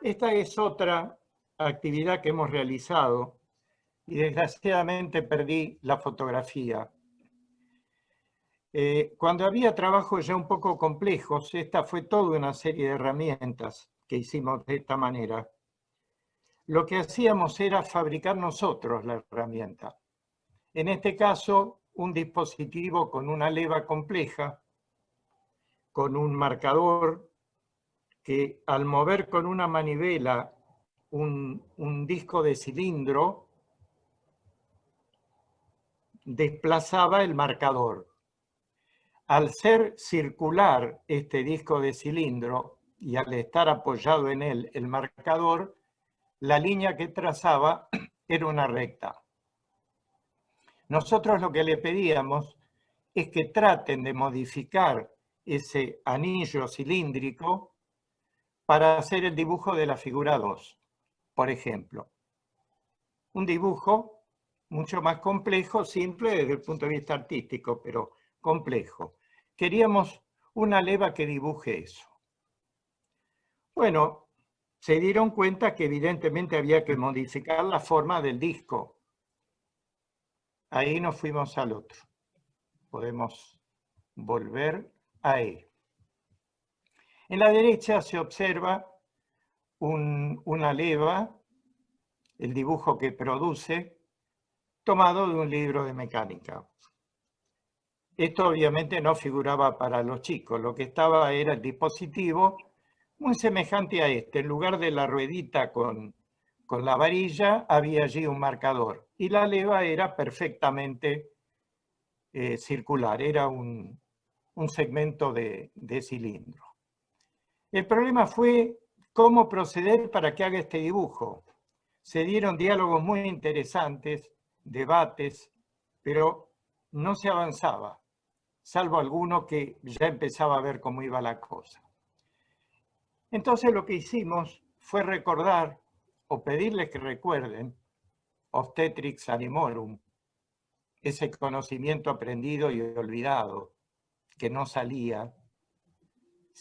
esta es otra actividad que hemos realizado y desgraciadamente perdí la fotografía. Cuando había trabajos ya un poco complejos, esta fue toda una serie de herramientas que hicimos de esta manera. Lo que hacíamos era fabricar nosotros la herramienta. En este caso, un dispositivo con una leva compleja, con un marcador que al mover con una manivela un disco de cilindro, desplazaba el marcador. Al ser circular este disco de cilindro y al estar apoyado en él el marcador, la línea que trazaba era una recta. Nosotros lo que le pedíamos es que traten de modificar ese anillo cilíndrico para hacer el dibujo de la figura 2, por ejemplo. Un dibujo mucho más complejo, simple desde el punto de vista artístico, pero complejo. Queríamos una leva que dibuje eso. Bueno, se dieron cuenta que evidentemente había que modificar la forma del disco. Ahí nos fuimos al otro. Podemos volver a él. En la derecha se observa una leva, el dibujo que produce, tomado de un libro de mecánica. Esto obviamente no figuraba para los chicos, lo que estaba era el dispositivo muy semejante a este. En lugar de la ruedita con la varilla, había allí un marcador. Y la leva era perfectamente circular, era un segmento de cilindro. El problema fue cómo proceder para que haga este dibujo. Se dieron diálogos muy interesantes, debates, pero no se avanzaba, salvo alguno que ya empezaba a ver cómo iba la cosa. Entonces lo que hicimos fue recordar, o pedirles que recuerden, obstetrix animorum, ese conocimiento aprendido y olvidado, que no salía.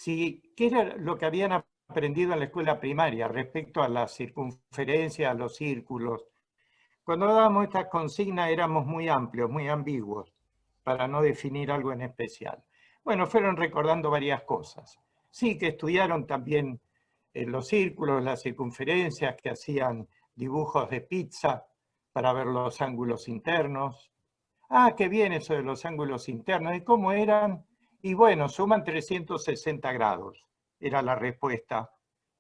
¿Qué era lo que habían aprendido en la escuela primaria respecto a la circunferencia, a los círculos? Cuando dábamos estas consignas éramos muy amplios, muy ambiguos, para no definir algo en especial. Bueno, fueron recordando varias cosas. Sí, que estudiaron también los círculos, las circunferencias, que hacían dibujos de pizza para ver los ángulos internos. Ah, qué bien eso de los ángulos internos. ¿Y cómo eran? Y bueno, suman 360 grados. Era la respuesta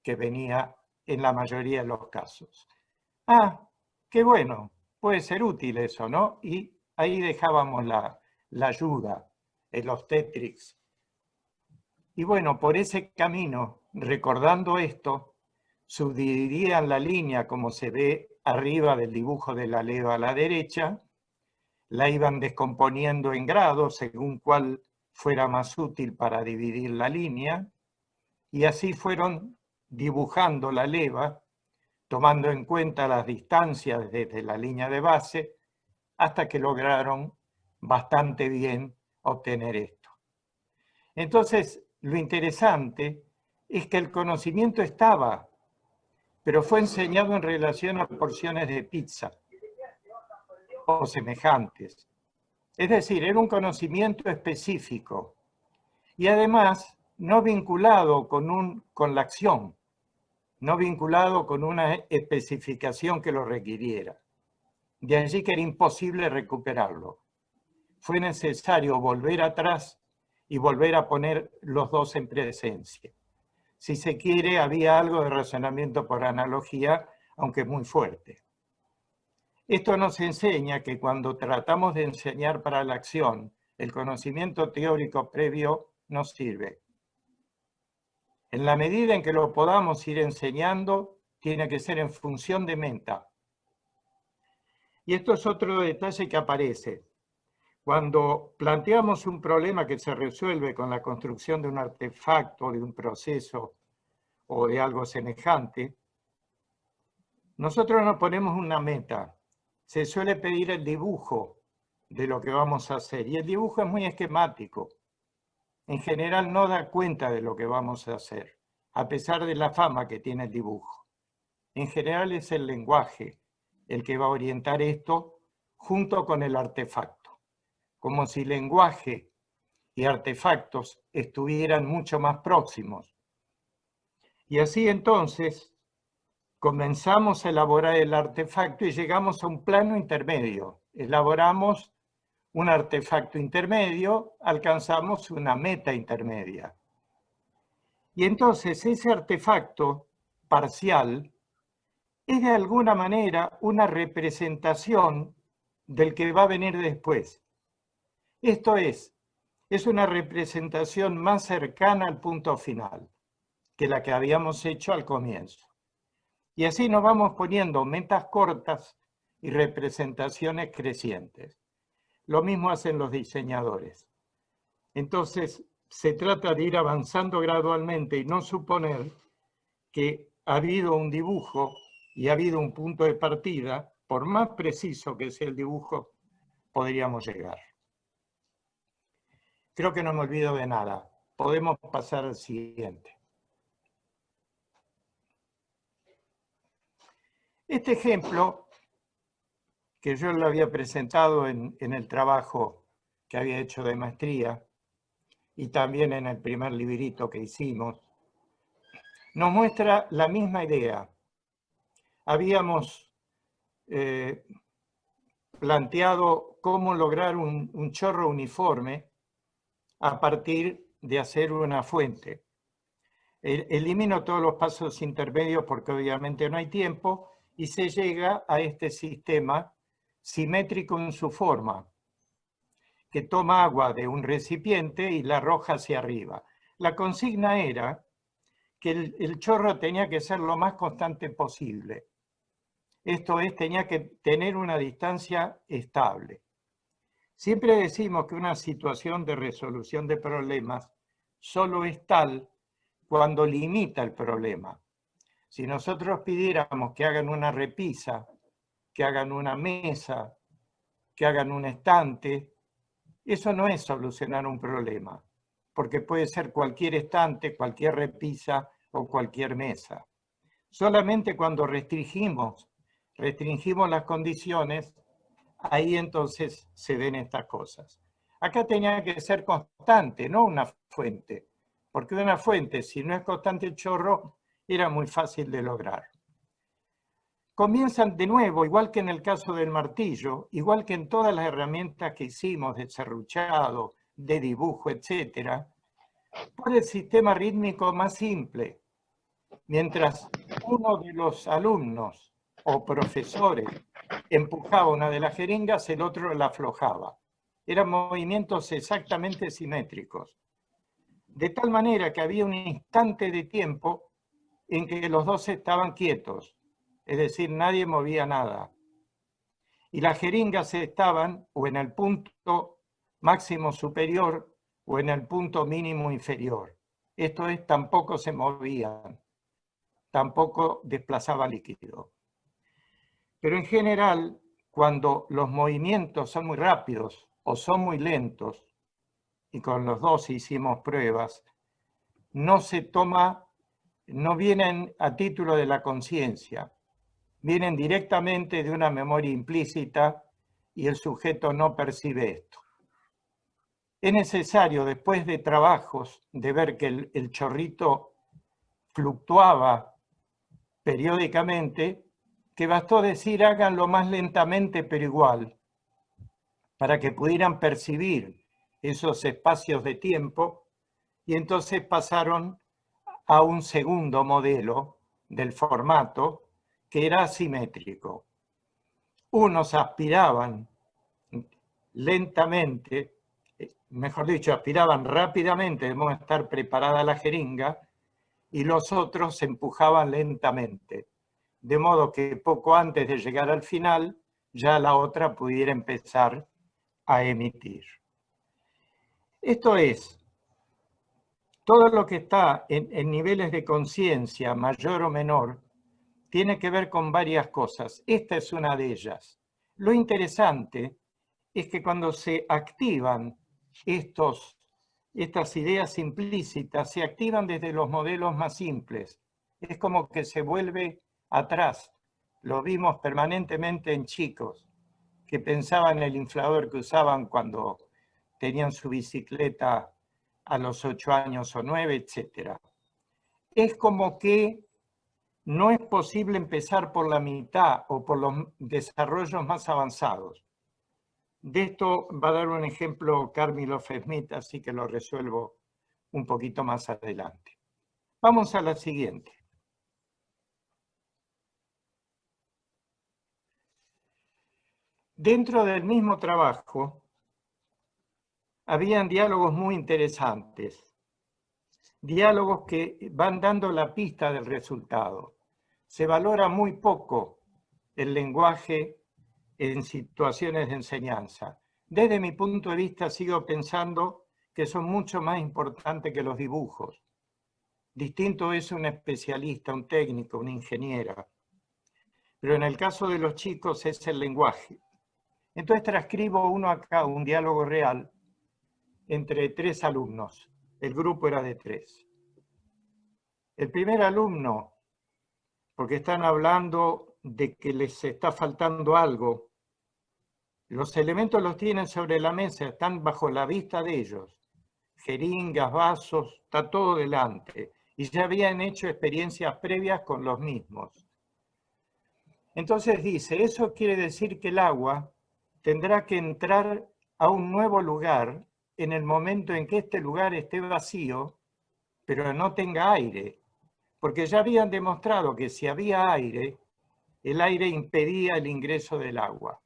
que venía en la mayoría de los casos. Ah, qué bueno, puede ser útil eso, ¿no? Y ahí dejábamos la ayuda, el obstetrix. Y bueno, por ese camino, recordando esto, subdividían la línea como se ve arriba del dibujo de la leva a la derecha, la iban descomponiendo en grados según cuál fuera más útil para dividir la línea, y así fueron dibujando la leva, tomando en cuenta las distancias desde la línea de base, hasta que lograron bastante bien obtener esto. Entonces, lo interesante es que el conocimiento estaba, pero fue enseñado en relación a porciones de pizza o semejantes. Es decir, era un conocimiento específico y además no vinculado con la acción, no vinculado con una especificación que lo requiriera. De allí que era imposible recuperarlo. Fue necesario volver atrás y volver a poner los dos en presencia. Si se quiere, había algo de razonamiento por analogía, aunque muy fuerte. Esto nos enseña que cuando tratamos de enseñar para la acción, el conocimiento teórico previo nos sirve. En la medida en que lo podamos ir enseñando, tiene que ser en función de meta. Y esto es otro detalle que aparece. Cuando planteamos un problema que se resuelve con la construcción de un artefacto, de un proceso o de algo semejante, nosotros nos ponemos una meta. Se suele pedir el dibujo de lo que vamos a hacer y el dibujo es muy esquemático. En general no da cuenta de lo que vamos a hacer. a pesar de la fama que tiene el dibujo. En general es el lenguaje el que va a orientar esto junto con el artefacto, como si lenguaje y artefactos estuvieran mucho más próximos. Y así entonces comenzamos a elaborar el artefacto y llegamos a un plano intermedio. Elaboramos un artefacto intermedio, alcanzamos una meta intermedia. Y entonces ese artefacto parcial es de alguna manera una representación del que va a venir después. Esto es una representación más cercana al punto final que la que habíamos hecho al comienzo. Y así nos vamos poniendo metas cortas y representaciones crecientes. Lo mismo hacen los diseñadores. Entonces, se trata de ir avanzando gradualmente y no suponer que ha habido un dibujo y ha habido un punto de partida, por más preciso que sea el dibujo, podríamos llegar. Creo que no me olvido de nada. Podemos pasar al siguiente. Este ejemplo, que yo lo había presentado en el trabajo que había hecho de maestría y también en el primer librito que hicimos, nos muestra la misma idea. Habíamos planteado cómo lograr un chorro uniforme a partir de hacer una fuente. Elimino todos los pasos intermedios porque obviamente no hay tiempo y se llega a este sistema simétrico en su forma, que toma agua de un recipiente y la arroja hacia arriba. La consigna era que el chorro tenía que ser lo más constante posible. Esto es, tenía que tener una distancia estable. Siempre decimos que una situación de resolución de problemas solo es tal cuando limita el problema. Si nosotros pidiéramos que hagan una repisa, que hagan una mesa, que hagan un estante, eso no es solucionar un problema, porque puede ser cualquier estante, cualquier repisa o cualquier mesa. Solamente cuando restringimos las condiciones, ahí entonces se ven estas cosas. Acá tenía que ser constante, no una fuente, porque una fuente, si no es constante el chorro, era muy fácil de lograr. Comienzan de nuevo, igual que en el caso del martillo, igual que en todas las herramientas que hicimos de serruchado, de dibujo, etc., por el sistema rítmico más simple. Mientras uno de los alumnos o profesores empujaba una de las jeringas, el otro la aflojaba. Eran movimientos exactamente simétricos. De tal manera que había un instante de tiempo en que los dos estaban quietos, es decir, nadie movía nada. Y las jeringas estaban o en el punto máximo superior o en el punto mínimo inferior. Esto es, tampoco se movían, tampoco desplazaba líquido. Pero en general, cuando los movimientos son muy rápidos o son muy lentos, y con los dos hicimos pruebas, no vienen a título de la conciencia, vienen directamente de una memoria implícita y el sujeto no percibe esto. Es necesario, después de trabajos, de ver que el chorrito fluctuaba periódicamente, que bastó decir háganlo más lentamente pero igual, para que pudieran percibir esos espacios de tiempo, y entonces pasaron a un segundo modelo del formato que era asimétrico. Unos aspiraban lentamente, mejor dicho, aspiraban rápidamente, de modo estar preparada la jeringa, y los otros empujaban lentamente, de modo que poco antes de llegar al final, ya la otra pudiera empezar a emitir. Esto es, todo lo que está en niveles de conciencia, mayor o menor, tiene que ver con varias cosas. Esta es una de ellas. Lo interesante es que cuando se activan estos estas ideas implícitas se activan desde los modelos más simples. Es como que se vuelve atrás. Lo vimos permanentemente en chicos que pensaban en el inflador que usaban cuando tenían su bicicleta a los 8 años o 9, etc. Es como que no es posible empezar por la mitad o por los desarrollos más avanzados. De esto va a dar un ejemplo Carmilov Smith, así que lo resuelvo un poquito más adelante. Vamos a la siguiente. Dentro del mismo trabajo, habían diálogos muy interesantes. Diálogos que van dando la pista del resultado. Se valora muy poco el lenguaje en situaciones de enseñanza. Desde mi punto de vista sigo pensando que son mucho más importantes que los dibujos. Distinto es un especialista, un técnico, una ingeniera. Pero en el caso de los chicos es el lenguaje. Entonces transcribo uno acá, un diálogo real, entre 3 alumnos. El grupo era de 3. El primer alumno, porque están hablando de que les está faltando algo, los elementos los tienen sobre la mesa, están bajo la vista de ellos. Jeringas, vasos, está todo delante. Y ya habían hecho experiencias previas con los mismos. Entonces dice, eso quiere decir que el agua tendrá que entrar a un nuevo lugar en el momento en que este lugar esté vacío, pero no tenga aire. Porque ya habían demostrado que si había aire, el aire impedía el ingreso del agua.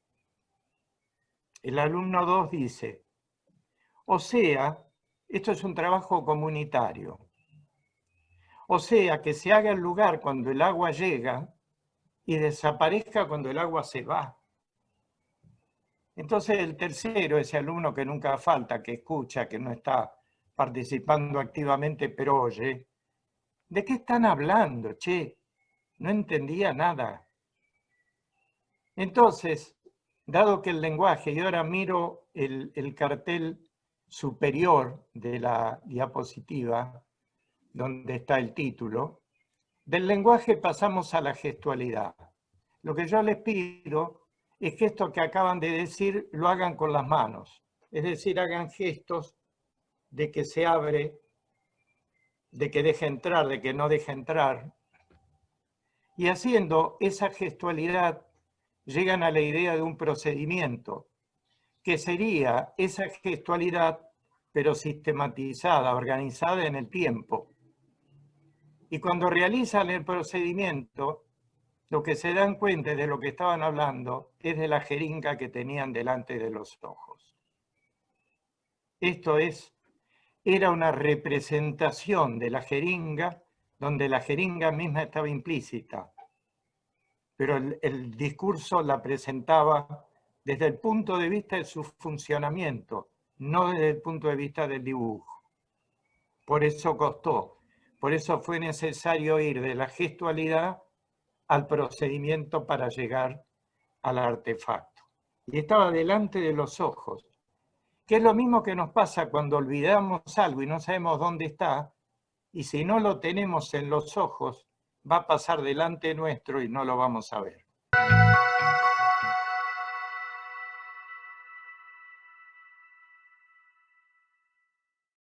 El alumno 2 dice, o sea, esto es un trabajo comunitario. O sea, que se haga el lugar cuando el agua llega y desaparezca cuando el agua se va. Entonces el tercero, ese alumno que nunca falta, que escucha, que no está participando activamente, pero oye, ¿de qué están hablando, che? No entendía nada. Entonces, dado que el lenguaje, y ahora miro el cartel superior de la diapositiva, donde está el título, del lenguaje pasamos a la gestualidad. Lo que yo les pido es que esto que acaban de decir lo hagan con las manos. Es decir, hagan gestos de que se abre, de que deje entrar, de que no deje entrar. Y haciendo esa gestualidad, llegan a la idea de un procedimiento, que sería esa gestualidad, pero sistematizada, organizada en el tiempo. Y cuando realizan el procedimiento, lo que se dan cuenta de lo que estaban hablando es de la jeringa que tenían delante de los ojos. Esto es, era una representación de la jeringa, donde la jeringa misma estaba implícita, pero el discurso la presentaba desde el punto de vista de su funcionamiento, no desde el punto de vista del dibujo. Por eso costó, por eso fue necesario ir de la gestualidad al procedimiento para llegar al artefacto. Y estaba delante de los ojos, que es lo mismo que nos pasa cuando olvidamos algo y no sabemos dónde está, y si no lo tenemos en los ojos, va a pasar delante nuestro y no lo vamos a ver.